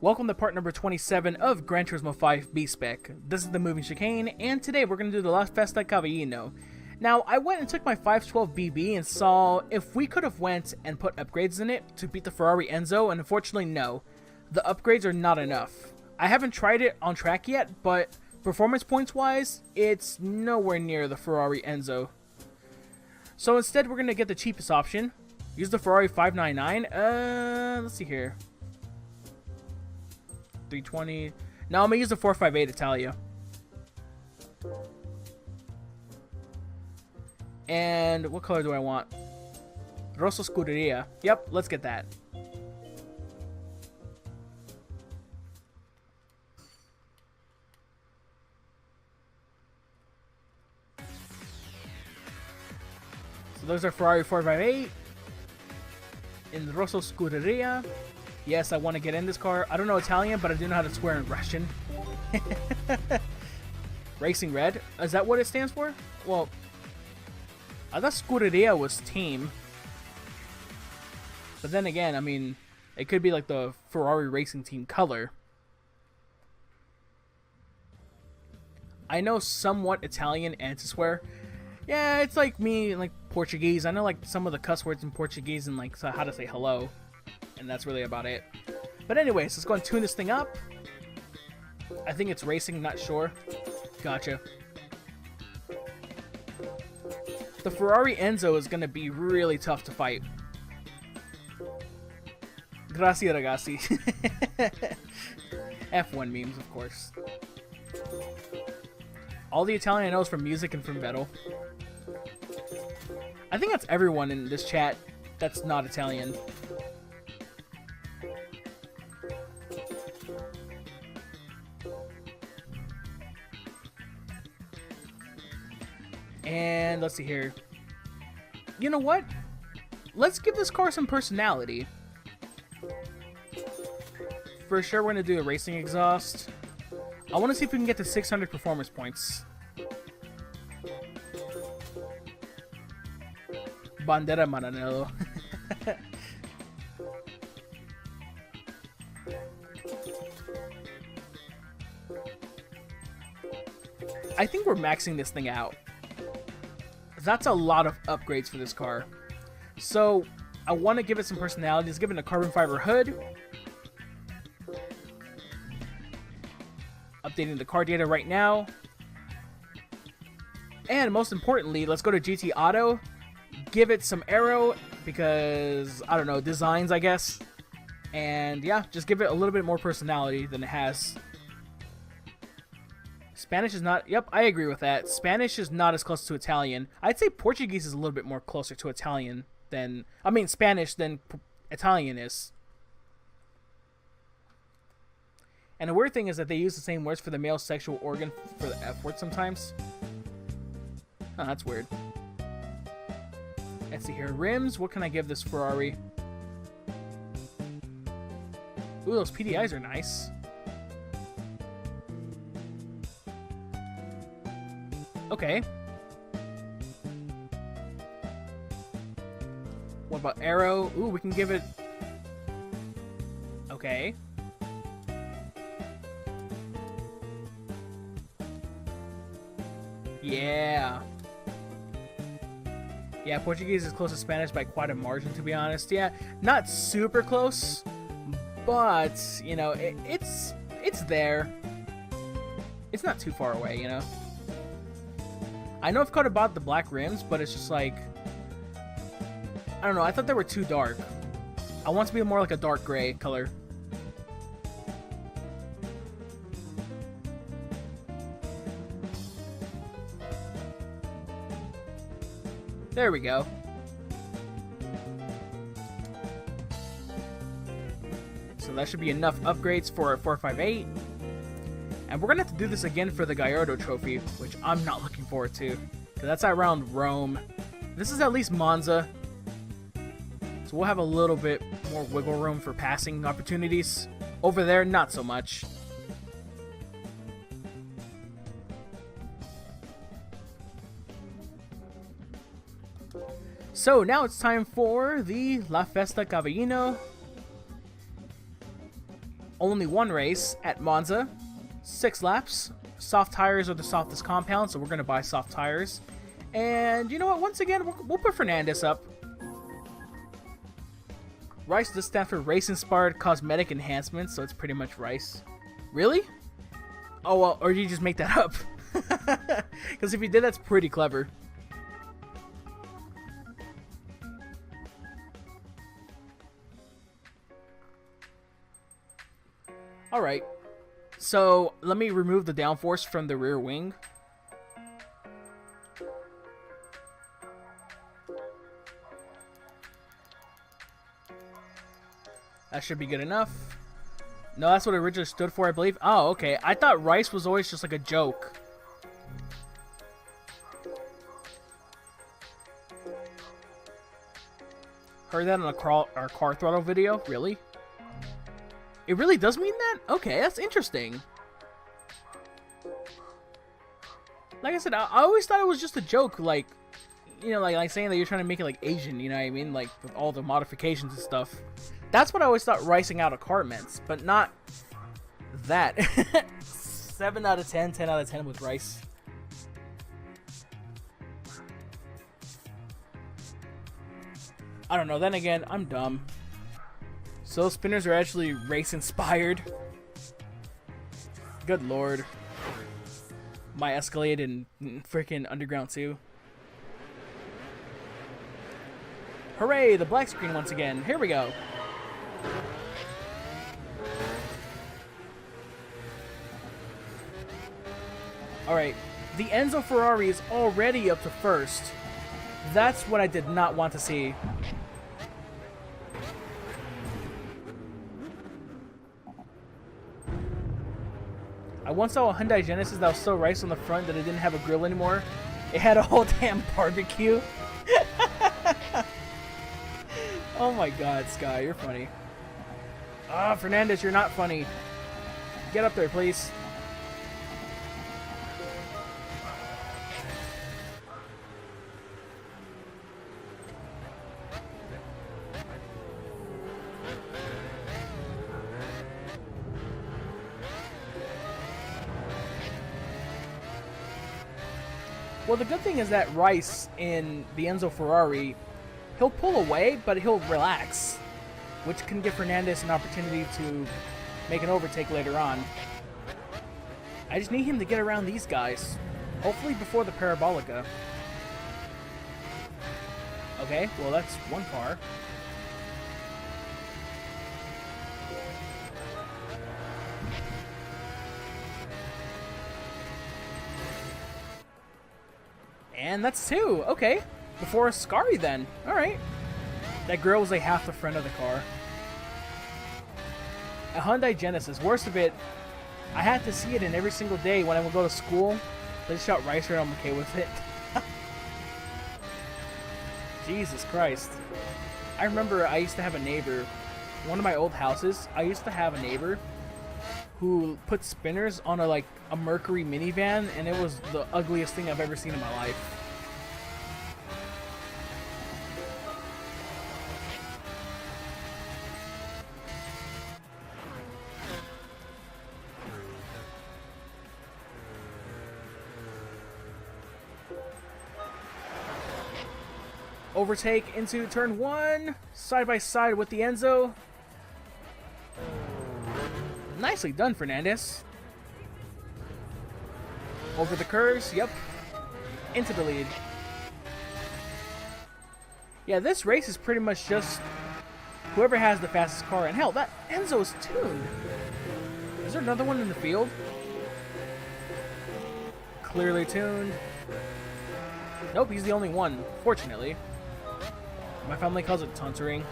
Welcome to part number 27 of Gran Turismo 5 B-Spec. This is the moving chicane, and today we're going to do the La Festa Cavallino. Now, I went and took my 512 BB and saw if we could have went and put upgrades in it to beat the Ferrari Enzo, and unfortunately no. The upgrades are not enough. I haven't tried it on track yet, but performance points wise, it's nowhere near the Ferrari Enzo. So instead we're going to get the cheapest option. Use the Ferrari 599. Let's see here. 320. No, I'm gonna use the 458 Italia. And what color do I want? Rosso Scuderia. Yep, let's get that. So those are Ferrari 458 in the Rosso Scuderia. Yes, I want to get in this car. I don't know Italian, but I do know how to swear in Russian. Racing Red. Is that what it stands for? Well, I thought Scuderia was team. But then again, I mean, it could be like the Ferrari racing team color. I know somewhat Italian and to swear. Yeah, it's like me, like Portuguese. I know like some of the cuss words in Portuguese and like how to say hello. And that's really about it. But anyways, let's go and tune this thing up. I think it's racing, not sure. Gotcha. The Ferrari Enzo is going to be really tough to fight. Grazie ragazzi. F1 memes, of course. All the Italian I know is from music and from metal. I think that's everyone in this chat that's not Italian. And let's see here. You know what? Let's give this car some personality. For sure, we're going to do a racing exhaust. I want to see if we can get to 600 performance points. Bandera Maranello. I think we're maxing this thing out. That's a lot of upgrades for this car. So, I want to give it some personality. Let's give it a carbon fiber hood. Updating the car data right now. And most importantly, let's go to GT Auto. Give it some aero because, I don't know, designs, I guess. And yeah, just give it a little bit more personality than it has. Spanish is not... Yep, I agree with that. Spanish is not as close to Italian. I'd say Portuguese is a little bit more closer to Italian than... I mean, Spanish than Italian is. And the weird thing is that they use the same words for the male sexual organ for the F word sometimes. Oh, that's weird. Let's see here. Rims. What can I give this Ferrari? Ooh, those PDIs are nice. Okay. What about aero? Ooh, we can give it... Okay. Yeah. Yeah, Portuguese is close to Spanish by quite a margin, to be honest. Yeah, not super close, but, you know, it's there. It's not too far away, you know? I know I've could have bought the black rims, but it's just like... I don't know, I thought they were too dark. I want to be more like a dark gray color. There we go. So that should be enough upgrades for a 458. And we're going to have to do this again for the Gallardo trophy, which I'm not looking forward to. Because that's around Rome. This is at least Monza. So we'll have a little bit more wiggle room for passing opportunities. Over there, not so much. So now it's time for the La Festa Cavallino. only one race at Monza, 6 laps. Soft tires are the softest compound, so we're going to buy soft tires. And you know what? Once again, we'll put Fernandez up. Rice does stand for Race-Inspired Cosmetic Enhancements, so it's pretty much Rice. Really? Oh, well, or did you just make that up? Because if you did, that's pretty clever. Alright. So, let me remove the downforce from the rear wing. That should be good enough. No, that's what it originally stood for, I believe. Oh, okay. I thought Rice was always just like a joke. Heard that on our car throttle video? Really? It really does mean that? Okay, that's interesting. Like I said, I always thought it was just a joke, like, you know, like saying that you're trying to make it like Asian, you know what I mean? Like, with all the modifications and stuff. That's what I always thought ricing out a car meant, but not that. 7 out of 10, 10 out of 10 with Rice. I don't know, then again, I'm dumb. So spinners are actually race-inspired. Good lord. My Escalade and freaking Underground 2. Hooray, the black screen once again. Here we go. Alright, the Enzo Ferrari is already up to first. That's what I did not want to see. I once saw a Hyundai Genesis that was so Rice on the front that it didn't have a grill anymore. It had a whole damn barbecue. Oh my god, Sky, you're funny. Ah, Fernandez, you're not funny. Get up there, please. Well, the good thing is that Rice in the Enzo Ferrari, he'll pull away, but he'll relax, which can give Fernandez an opportunity to make an overtake later on. I just need him to get around these guys, hopefully before the Parabolica. Okay, well that's one car. And that's 2. Okay. Before Ascari then. Alright. That grill was like half the front of the car. A Hyundai Genesis. Worst of it, I had to see it in every single day when I would go to school. They just shout Ricer and I'm okay with it. Jesus Christ. I remember I used to have a neighbor. One of my old houses, I used to have a neighbor who put spinners on a Mercury minivan, and it was the ugliest thing I've ever seen in my life. Overtake into turn 1, side by side with the Enzo. Nicely done, Fernandez. Over the curves, yep. Into the lead. Yeah, this race is pretty much just whoever has the fastest car. And hell, that Enzo is tuned. Is there another one in the field? Clearly tuned. Nope, he's the only one, fortunately. My family calls it tuntering.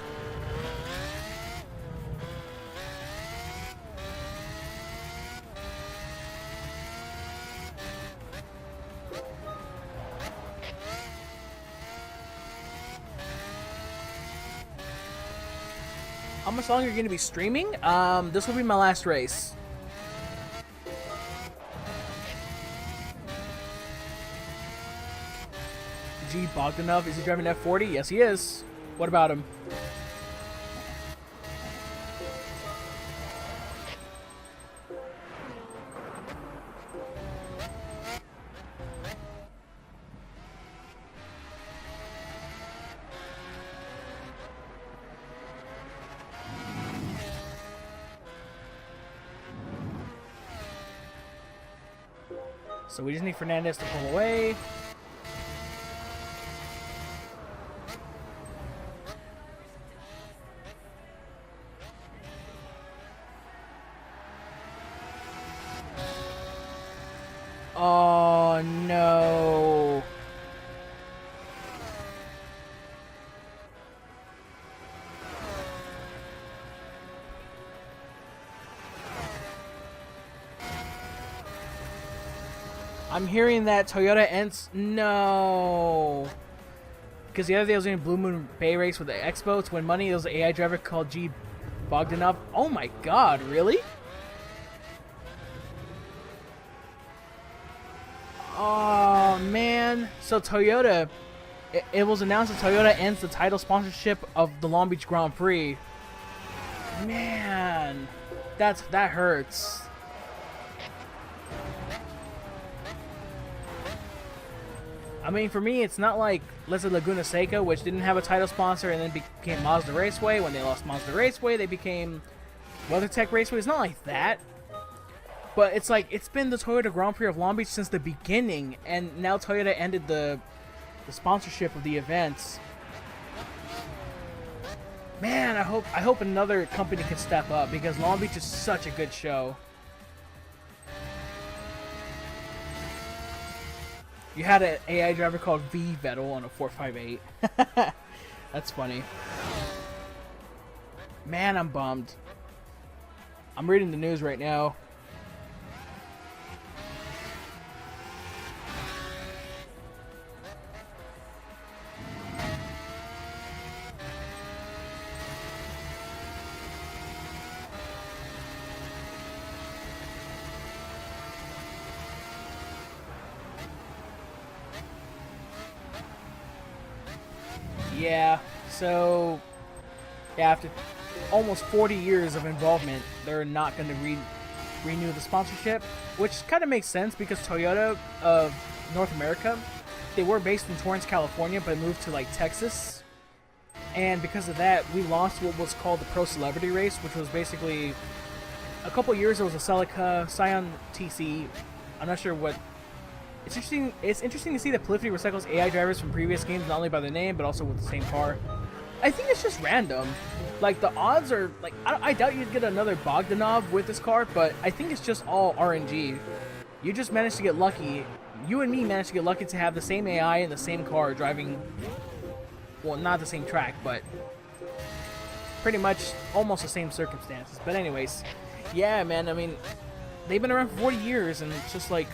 How much longer are you going to be streaming? This will be my last race. G. Bogdanov, is he driving F40? Yes, he is. What about him? So we just need Fernandez to pull away. Oh no. I'm hearing that Toyota ends. No. Because the other day I was in Blue Moon Bay race with the Expo to win money. There was an AI driver called G. Bogdanov. Oh my god, really? Oh man. So Toyota, it was announced that Toyota ends the title sponsorship of the Long Beach Grand Prix. Man, that hurts. I mean, for me, it's not like, let's say Laguna Seca, which didn't have a title sponsor and then became Mazda Raceway. When they lost Mazda Raceway, they became WeatherTech Raceway. It's not like that. But it's like, it's been the Toyota Grand Prix of Long Beach since the beginning, and now Toyota ended the sponsorship of the events. Man, I hope another company can step up, because Long Beach is such a good show. You had an AI driver called V Vettel on a 458. That's funny. Man, I'm bummed. I'm reading the news right now. Yeah, so yeah, after almost 40 years of involvement, they're not going to renew the sponsorship, which kind of makes sense because Toyota of North America, they were based in Torrance, California, but moved to like Texas, and because of that, we lost what was called the Pro Celebrity Race, which was basically a couple years. It was a Celica Scion TC. I'm not sure what. It's interesting to see that Polyphony recycles AI drivers from previous games, not only by the name, but also with the same car. I think it's just random. Like, the odds are, like, I doubt you'd get another Bogdanov with this car, but I think it's just all RNG. You just managed to get lucky. You and me managed to get lucky to have the same AI in the same car driving, well, not the same track, but pretty much almost the same circumstances. But anyways, yeah, man, I mean, they've been around for 40 years, and it's just like,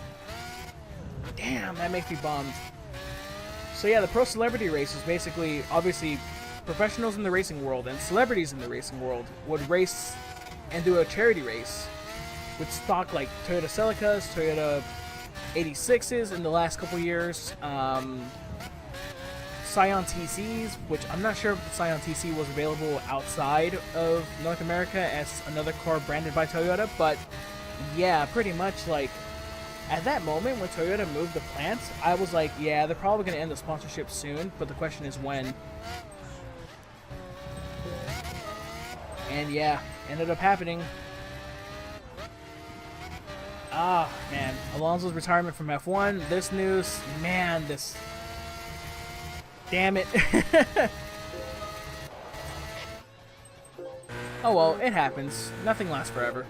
damn, that makes me bummed. So yeah, the Pro Celebrity Race is basically, obviously, professionals in the racing world and celebrities in the racing world would race and do a charity race with stock like Toyota Celicas, Toyota 86s in the last couple years, Scion TCs, which I'm not sure if the Scion TC was available outside of North America as another car branded by Toyota, but yeah, pretty much like, at that moment, when Toyota moved the plant, I was like, yeah, they're probably going to end the sponsorship soon, but the question is when. And yeah, ended up happening. Ah, man. Alonso's retirement from F1. This news, man, this... Damn it. Oh well, it happens. Nothing lasts forever.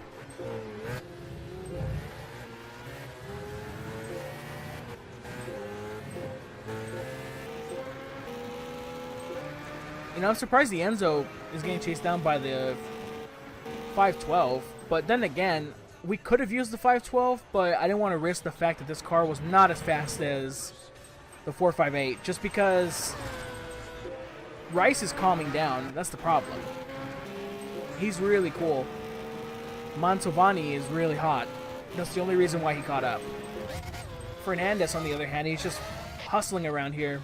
You know, I'm surprised the Enzo is getting chased down by the 512, but then again, we could have used the 512, but I didn't want to risk the fact that this car was not as fast as the 458, just because Rice is calming down. That's the problem. He's really cool. Mantovani is really hot. That's the only reason why he caught up. Fernandez, on the other hand, he's just hustling around here.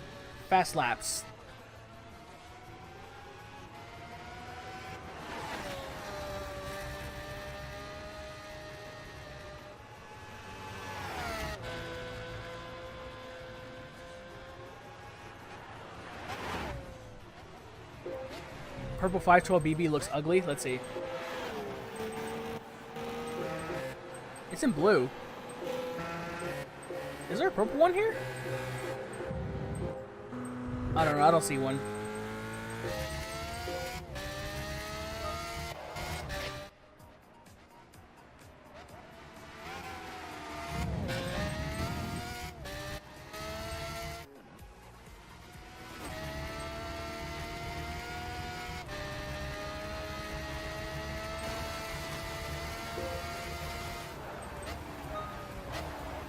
Fast laps. Purple 512BB looks ugly. Let's see. It's in blue. Is there a purple one here? I don't know. I don't see one.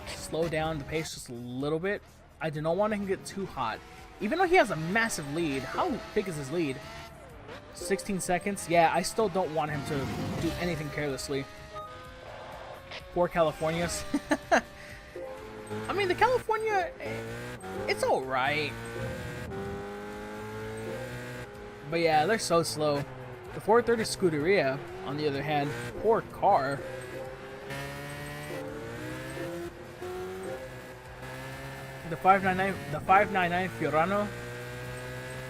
Slow down the pace just a little bit. I do not want him to get too hot. Even though he has a massive lead. How big is his lead? 16 seconds? Yeah, I still don't want him to do anything carelessly. Poor Californias. I mean, the California, it's alright. But yeah, they're so slow. The 430 Scuderia, on the other hand, poor car. The 599 Fiorano,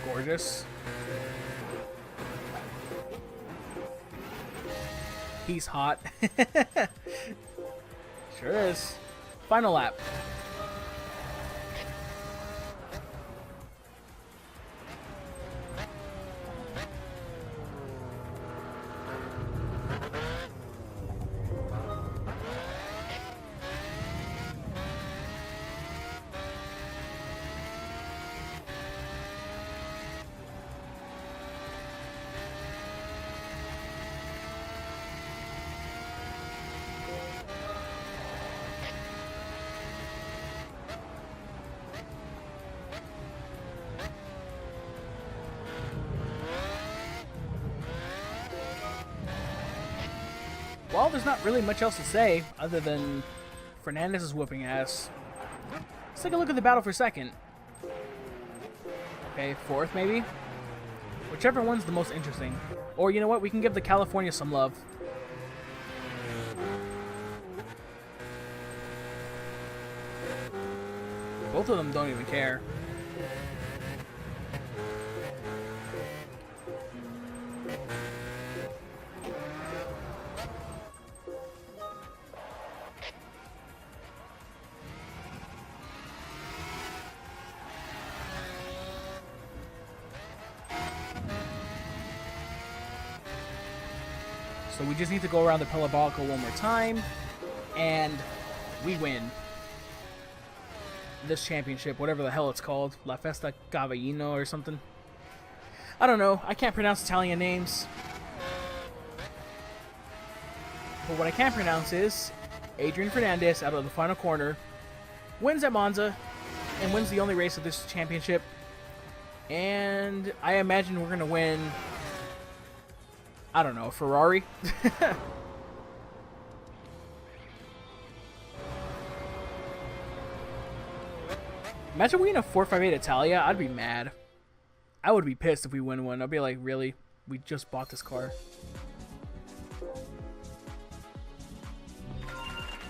gorgeous. He's hot. Sure is. Final lap. Well, there's not really much else to say other than Fernandez is whooping ass. Let's take a look at the battle for second. Okay, fourth maybe? Whichever one's the most interesting. Or you know what, we can give the California some love. Both of them don't even care. So we just need to go around the Parabolica one more time, and we win this championship, whatever the hell it's called. La Festa Cavallino or something. I don't know. I can't pronounce Italian names. But what I can pronounce is Adrian Fernandez out of the final corner wins at Monza and wins the only race of this championship. And I imagine we're going to win, I don't know, Ferrari. Imagine we win a 458 Italia. I'd be mad. I would be pissed if we win one. I'd be like, really? We just bought this car.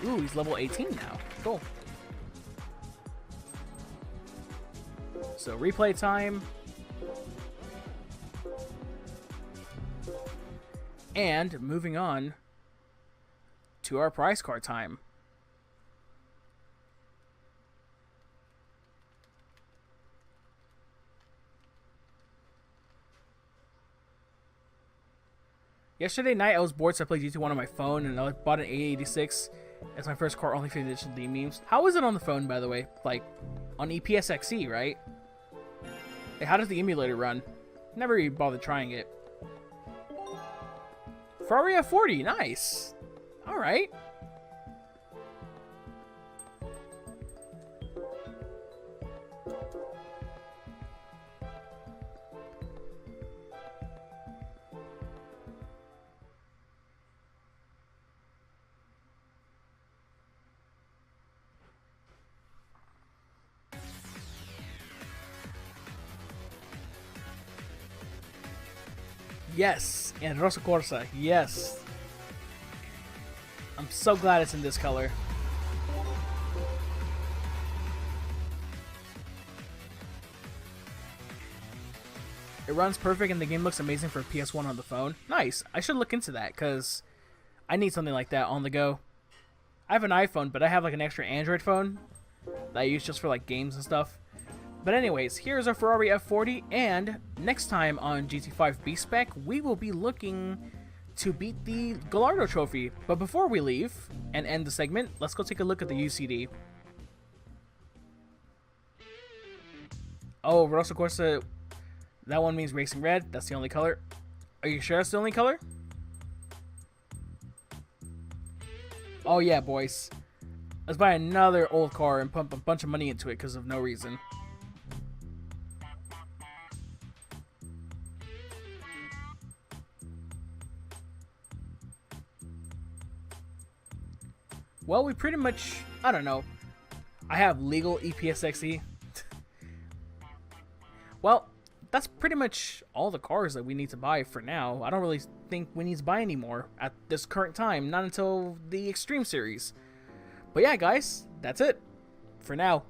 Ooh, he's level 18 now. Cool. So replay time. And moving on to our prize car time. Yesterday night I was bored, so I played GT1 on my phone, and I bought an 8086 as my first car, only for the additional D memes. How is it on the phone, by the way? Like, on EPSXE, right? Hey, how does the emulator run? Never even bothered trying it. Ferrari F40, nice. Alright. Yes, and Rosa Corsa, yes. I'm so glad it's in this color. It runs perfect and the game looks amazing for PS1 on the phone. Nice. I should look into that because I need something like that on the go. I have an iPhone, but I have like an extra Android phone. that I use just for like games and stuff. But anyways, here's our Ferrari F40, and next time on GT5 B-Spec, we will be looking to beat the Gallardo trophy. But before we leave and end the segment, let's go take a look at the UCD. Oh, Rosso Corsa, that one means racing red. That's the only color. Are you sure that's the only color? Oh yeah, boys. Let's buy another old car and pump a bunch of money into it because of no reason. Well, we pretty much, I don't know. I have legal EPSXE. Well, that's pretty much all the cars that we need to buy for now. I don't really think we need to buy any more at this current time, not until the Extreme Series. But yeah, guys, that's it for now.